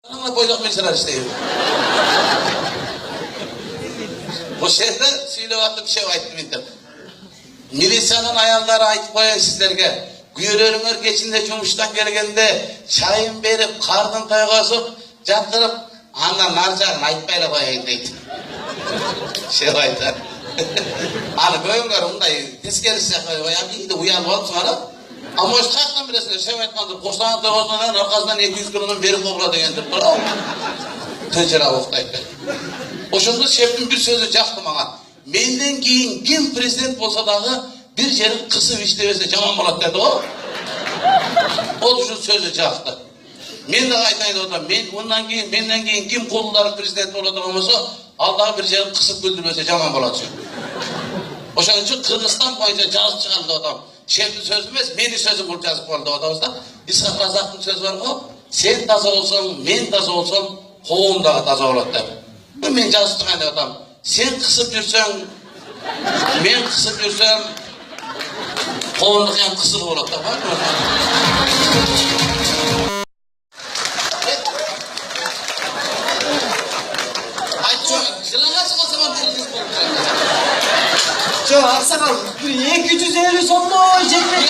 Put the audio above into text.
Ama koyduk mesela işte. Bu şehirde söyleyip bir şey aytdım indim. Milisiyanın ayarları aytıp koyun sizlerge. Güyörörüngөр geçinde cumuştan gelgende çayın berip, karnın toygazıp, jatırıp, andan narcağın aytpayla koyayın deydi. Şey aytar. Hani koyunlar onday teskelisi koyayım iyiydi uyanıp alıp sonra. Ama o kalktan biresine şey aytmandır. Koştan toygazından arkasından 200 kilonun beri kovla degendir. Tecera oktaydı. Oşunda şefim bir sözü caktı bana. Menden keyin kim prezident bolsa dağı bir yerin kısıp işlevese caman bolat dedi o. O şu sözü caktı. Men de aytaydı o da. Menden keyin kim kolları prezident oladı olmasa Allah'a bir yerin kısıp güldürmese caman bolat. Oşanın için Kırgızistan boyunca caz çıkardı adam. Şefin sözü emez, meni sözü bul yazıp oldu odamızda. İshak Razak'ın sözü var mı? Sen taza olsan, men taza olsan, kovum dağı taza oladı der. Bu men жазып тұрған adam. Sen kısıp жүрсең, men kısıp жүрсем, kovunduk hem kısıp oladı da var mı? Жыланға шығасам ап Kırgız болып. Çok aksakal, 250 sonda o jetmek.